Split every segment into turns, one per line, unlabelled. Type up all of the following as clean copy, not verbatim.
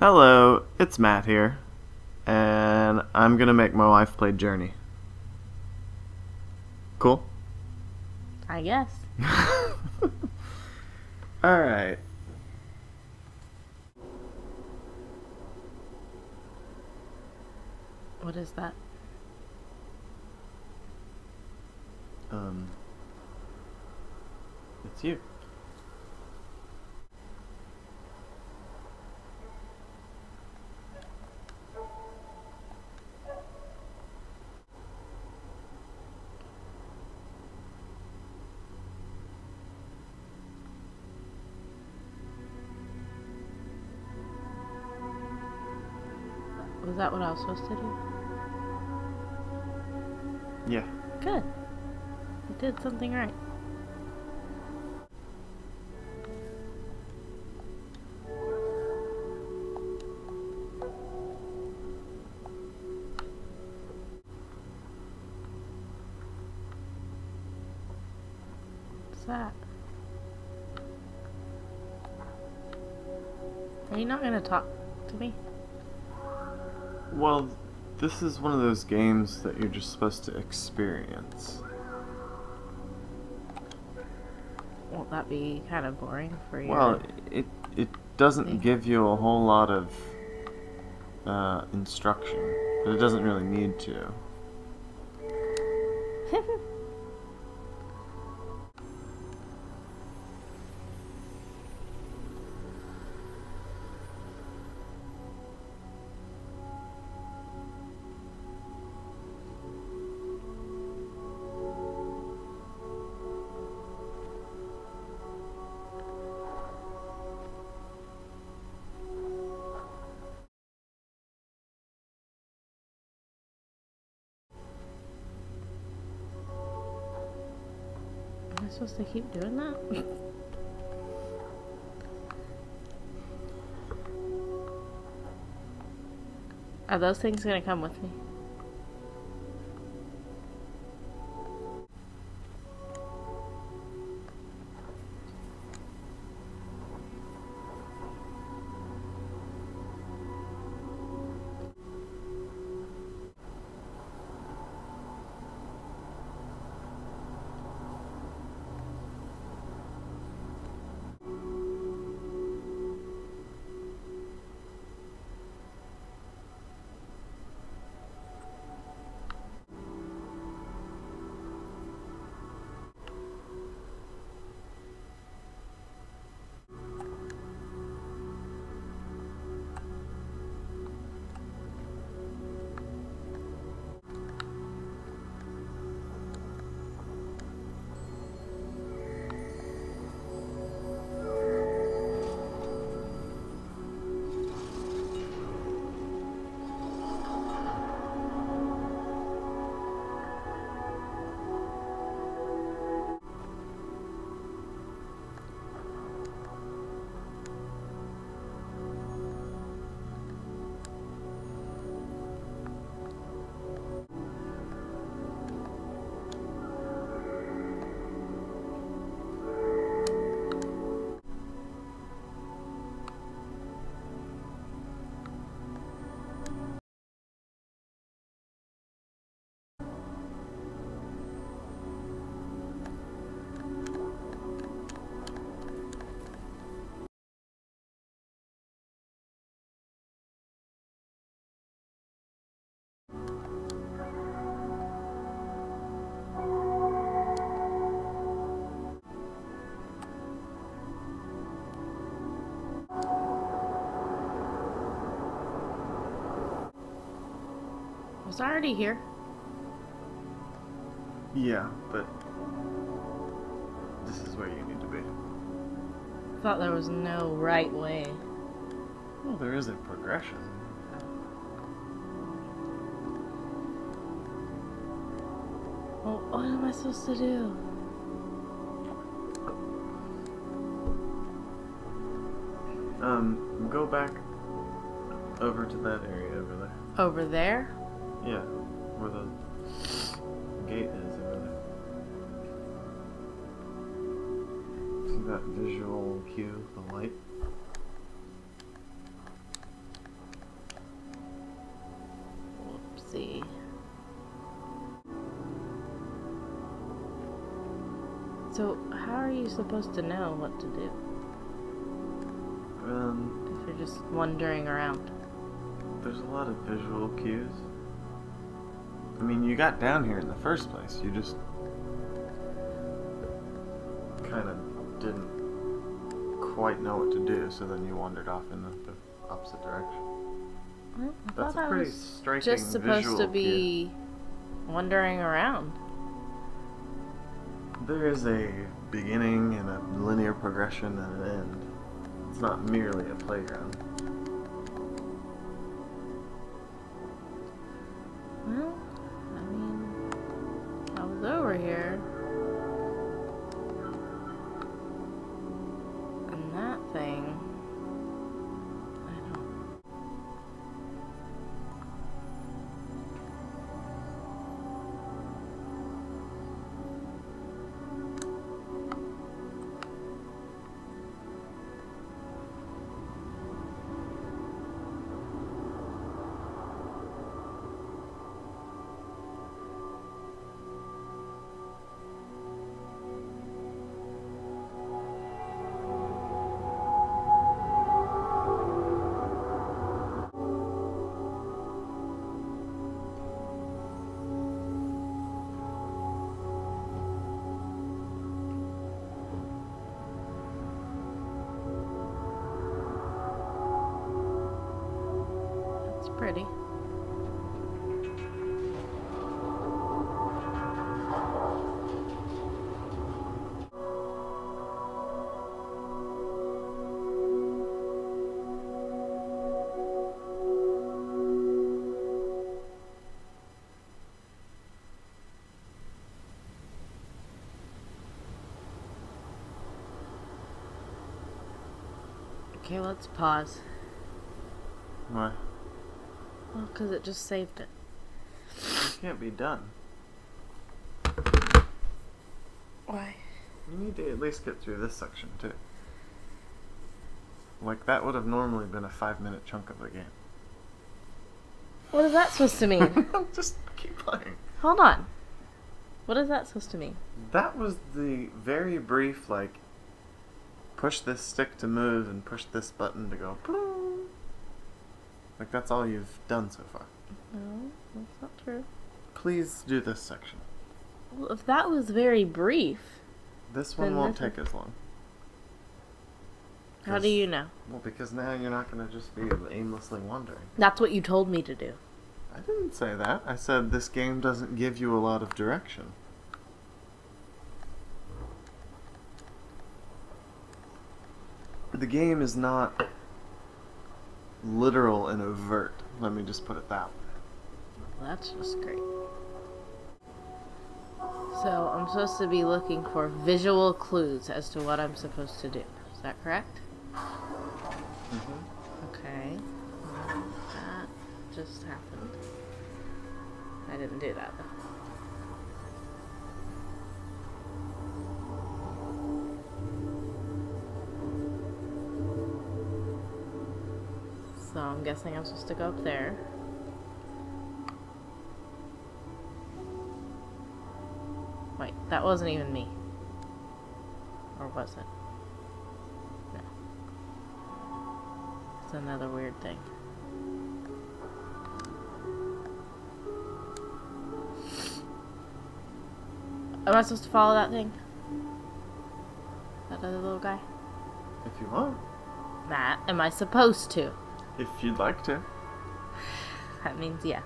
Hello, it's Matt here, and I'm gonna make my wife play Journey. Cool?
I guess.
Alright.
What is that?
It's you.
Was that what I was supposed to do?
Yeah.
Good. I did something right. What's that? Are you not gonna talk to me?
Well, this is one of those games that you're just supposed to experience.
Won't that be kind of boring for you?
Well, it doesn't give you a whole lot of instruction, but it doesn't really need to.
Am I supposed to keep doing that? Are those things gonna come with me? Was I already here?
Yeah, but this is where you need to be.
I thought there was no right way.
Well, there is a progression.
Well, what am I supposed to do?
Go back over to that area over there.
Over there?
Yeah, where the gate is over there. See that visual cue, the light?
So, how are you supposed to know what to do? If you're just wandering around.
There's a lot of visual cues. I mean, you got down here in the first place. You just kind of didn't quite know what to do, so then you wandered off in the opposite direction.
Well, I
That's
thought
a
I
pretty
was
striking
just supposed
visual
to be wandering around.
cue. There is a beginning and a linear progression and an end. It's not merely a playground.
Well, I mean, I was over here. And that thing, I don't. It's pretty. Okay, let's pause.
Why?
Well, because it just saved it.
It can't be done.
Why?
You need to at least get through this section, too. Like, that would have normally been a 5-minute chunk of the game.
What is that supposed to mean?
Just keep playing.
Hold on. What is that supposed to mean?
That was the very brief, like, push this stick to move and push this button to go. Ploom. Like, that's all you've done so far.
No, that's not true.
Please do this section.
Well, if that was very brief,
This one
Then
won't
this
take as long.
how do you know?
Well, because now you're not going to just be aimlessly wandering.
That's what you told me to do.
I didn't say that. I said this game doesn't give you a lot of direction. The game is not literal and overt. Let me just put it that way.
Well, that's just great. So, I'm supposed to be looking for visual clues as to what I'm supposed to do. Is that correct? Okay. That just happened. I didn't do that, though. So, I'm guessing I'm supposed to go up there. Wait, that wasn't even me. Or was it? No. It's another weird thing. Am I supposed to follow that thing? That other little guy?
If you want.
Matt, am I supposed to?
If you'd like to.
That means yes.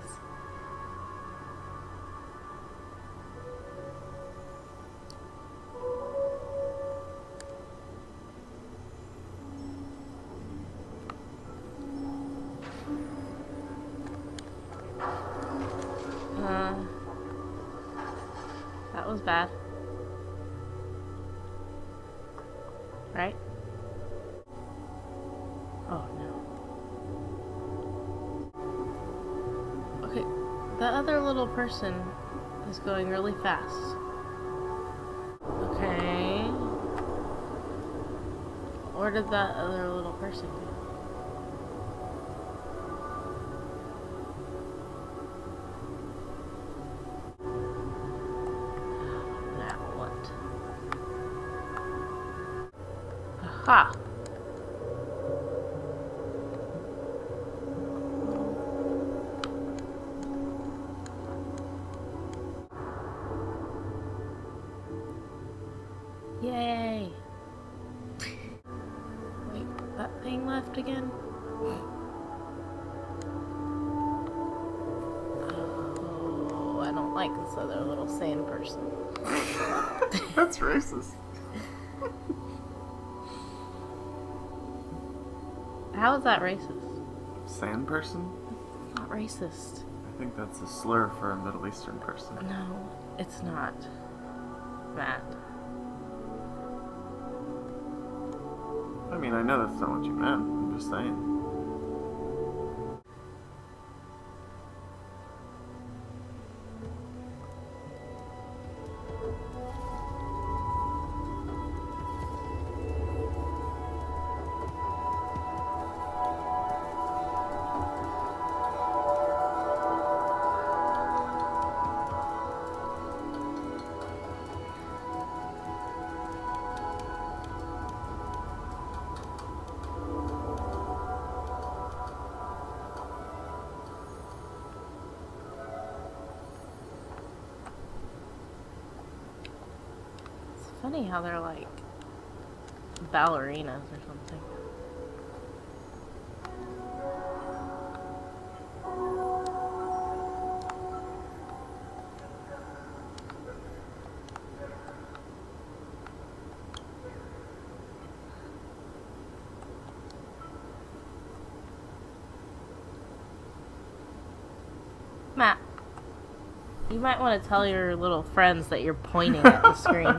That was bad. Right? Oh no. Okay, that other little person is going really fast. Okay. Where did that other little person go? Now what? Ha! Yay! Wait, that thing left again? Oh, I don't like this other little sand person.
That's racist.
How is that racist?
Sand person?
It's not racist.
I think that's a slur for a Middle Eastern person.
No, it's not. Matt.
I mean, I know that's not what you meant. I'm just saying.
Funny how they're like ballerinas or something. Matt, you might want to tell your little friends that you're pointing at the screen.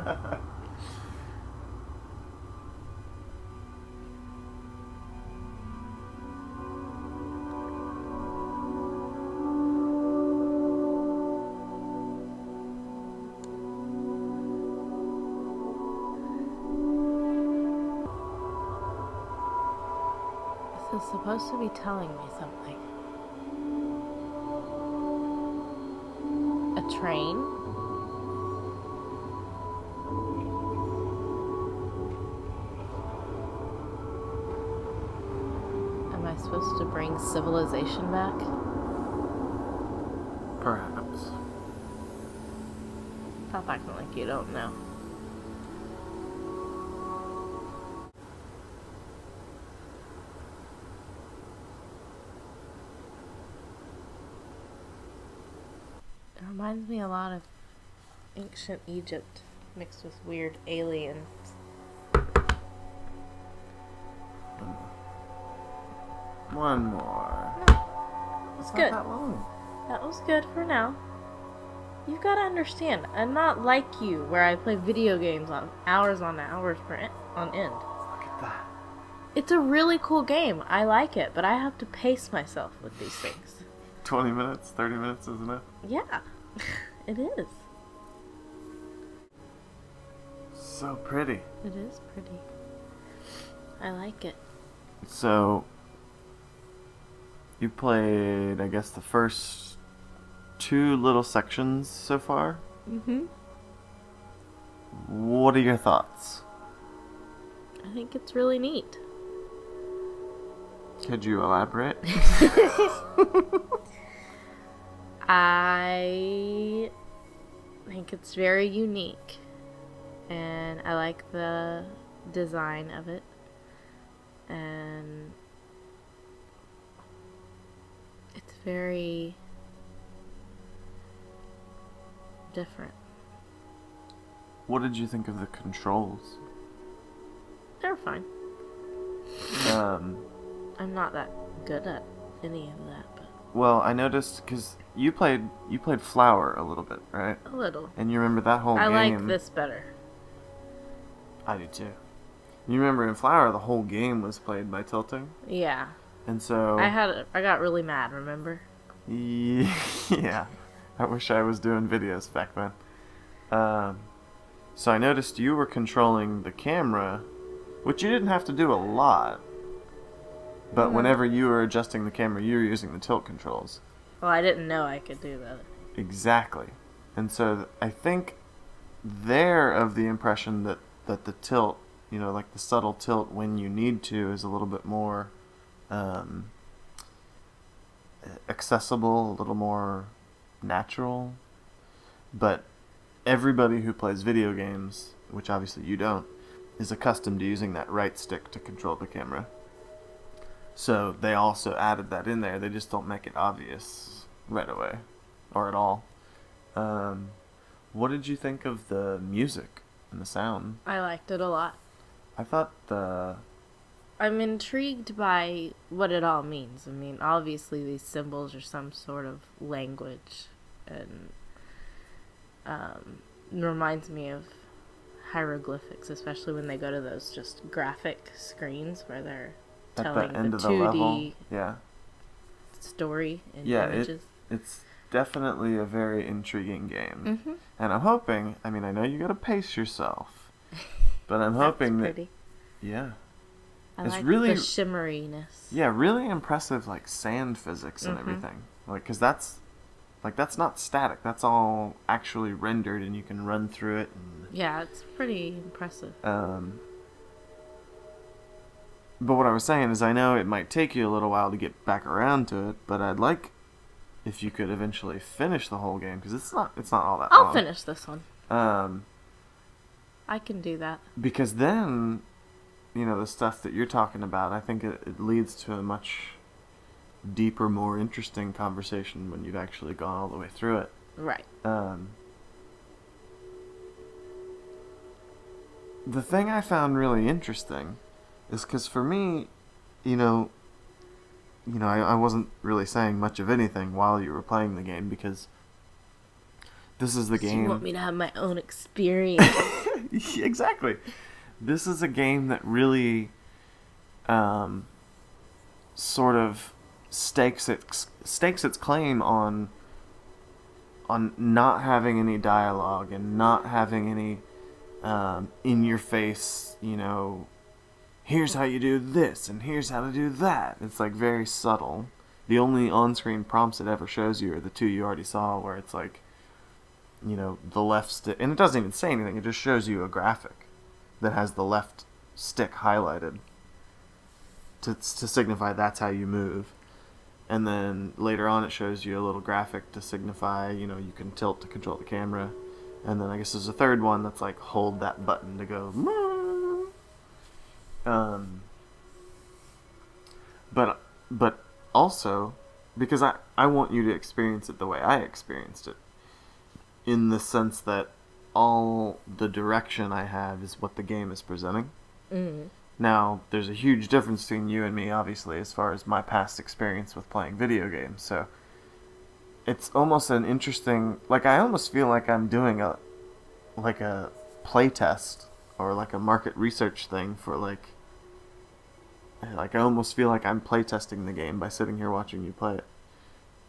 This is supposed to be telling me something. A train? Am I supposed to bring civilization back?
Perhaps.
Stop acting like you don't know. It reminds me a lot of ancient Egypt mixed with weird aliens.
One more.
It's
Not
good.
that long.
That was good for now. You've got to understand, I'm not like you, where I play video games on hours on end.
Look at that.
It's a really cool game. I like it, but I have to pace myself with these things.
20 minutes, 30 minutes is enough.
Yeah, it is.
So pretty.
It is pretty. I like it.
So, you played, I guess, the first 2 little sections so far.
Mm-hmm.
What are your thoughts?
I think it's really neat.
Could you elaborate?
I think it's very unique, and I like the design of it, and it's very different.
What did you think of the controls?
They're fine. I'm not that good at any of that, but
Well, I noticed because you played Flower a little bit, right?
a little.
And you remember that whole
I
game.
like this better.
I do too. You remember in Flower, the whole game was played by tilting,
Yeah.
and so
I got really mad, remember?
yeah. I wish I was doing videos back then. So I noticed you were controlling the camera, which you didn't have to do a lot. But whenever you were adjusting the camera, you were using the tilt controls.
Well, I didn't know I could do that.
Exactly. And so I think they're of the impression that the tilt you know, like the subtle tilt when you need to is a little bit more accessible, a little more natural. But everybody who plays video games, which obviously you don't, is accustomed to using that right stick to control the camera. So they also added that in there. They just don't make it obvious right away or at all. What did you think of the music and the sound?
I liked it a lot.
I thought
I'm intrigued by what it all means. I mean, obviously these symbols are some sort of language, and reminds me of hieroglyphics, especially when they go to those just graphic screens where they're telling
end
the
of the
2D
level. Yeah.
story in
Yeah,
images.
It's definitely a very intriguing game.
Mm-hmm.
And I'm hoping, I mean, I know you gotta pace yourself, but I'm hoping
That's pretty.
Yeah.
I
It's
like
really,
the shimmeriness.
yeah, really impressive, like, sand physics and everything. Like, because that's not static. That's all actually rendered, and you can run through it. And,
Yeah, it's pretty impressive.
but what I was saying is I know it might take you a little while to get back around to it, but I'd like if you could eventually finish the whole game, because it's not all that long.
I'll finish this one. I can do that.
Because then, you know, the stuff that you're talking about, I think it leads to a much deeper, more interesting conversation when you've actually gone all the way through it.
Right.
The thing I found really interesting is because for me, you know, I wasn't really saying much of anything while you were playing the game because this is the game.
You want me to have my own experience.
Exactly. This is a game that really sort of stakes its claim on not having any dialogue and not having any in your face, you know, here's how you do this and here's how to do that. It's like very subtle. The only on-screen prompts it ever shows you are the two you already saw, where it's like, you know, the left stick, and it doesn't even say anything, it just shows you a graphic that has the left stick highlighted to signify that's how you move. And then later on it shows you a little graphic to signify, you know, you can tilt to control the camera. And then I guess there's a third one that's like hold that button to go. But also, because I want you to experience it the way I experienced it, in the sense that all the direction I have is what the game is presenting.
Mm-hmm.
Now, there's a huge difference between you and me, obviously, as far as my past experience with playing video games. So, it's almost an interesting... Like, I almost feel like I'm doing a play test or like a market research thing for like I almost feel like I'm play testing the game by sitting here watching you play it.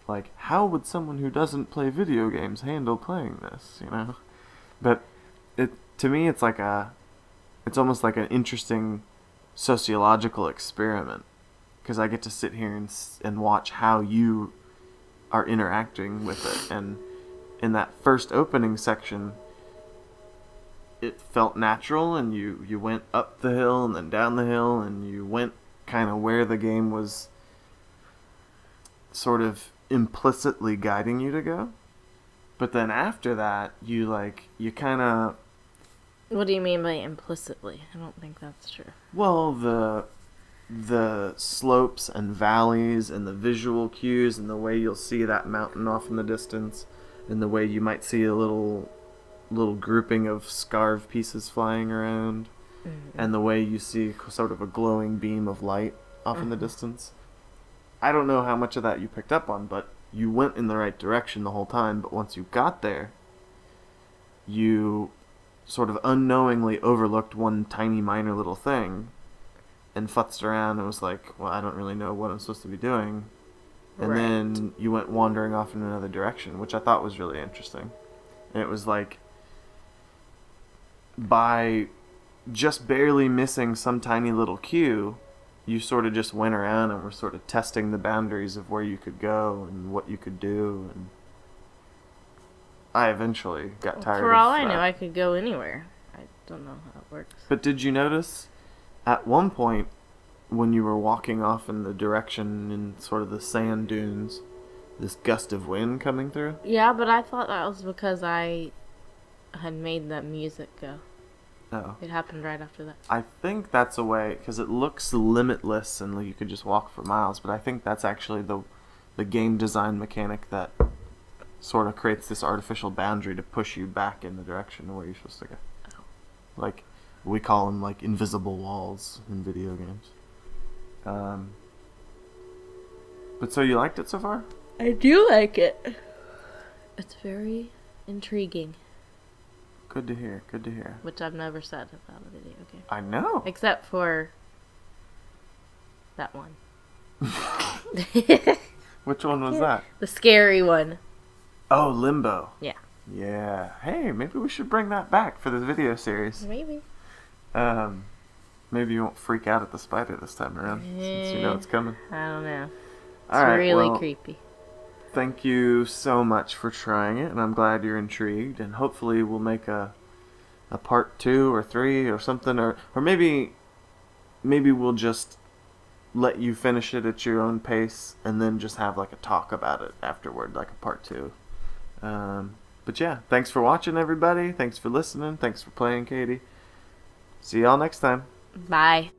Like, how would someone who doesn't play video games handle playing this, you know? But to me, it's almost like an interesting sociological experiment, because I get to sit here and watch how you are interacting with it. And in that first opening section, it felt natural, and you went up the hill and then down the hill, and you went kind of where the game was sort of implicitly guiding you to go. But then after that, you kind of...
What do you mean by implicitly? I don't think that's true.
Well, the slopes and valleys and the visual cues and the way you'll see that mountain off in the distance and the way you might see a little grouping of scarf pieces flying around, and the way you see sort of a glowing beam of light off in the distance. I don't know how much of that you picked up on, but you went in the right direction the whole time. But once you got there, you sort of unknowingly overlooked one tiny minor little thing and futzed around and was like, well, I don't really know what I'm supposed to be doing. And then you went wandering off in another direction, which I thought was really interesting. And it was like, by just barely missing some tiny little cue, you sort of just went around and were sort of testing the boundaries of where you could go and what you could do. And I eventually got tired of that.
For all I knew, I could go anywhere. I don't know how it works.
But did you notice at one point when you were walking off in the direction in sort of the sand dunes, this gust of wind coming through?
Yeah, but I thought that was because I had made that music go.
Oh.
It happened right after that.
I think that's a way, because it looks limitless and you could just walk for miles, but I think that's actually the game design mechanic that sort of creates this artificial boundary to push you back in the direction where you're supposed to go.
Oh.
Like, we call them like invisible walls in video games. But so you liked it so far?
I do like it. It's very intriguing.
Good to hear, good to hear.
Which I've never said about a video game.
I know.
Except for that one.
Which one was that?
The scary one.
Oh, Limbo.
Yeah.
Yeah. Hey, maybe we should bring that back for this video series.
Maybe.
Maybe you won't freak out at the spider this time around, since you know it's coming.
I don't know. It's
All right,
really
well,
creepy.
thank you so much for trying it, and I'm glad you're intrigued, and hopefully we'll make a part 2 or 3 or something, or maybe we'll just let you finish it at your own pace and then just have like a talk about it afterward, like a part 2. But yeah, thanks for watching, everybody. Thanks for listening. Thanks for playing, Katie. See y'all next time.
Bye.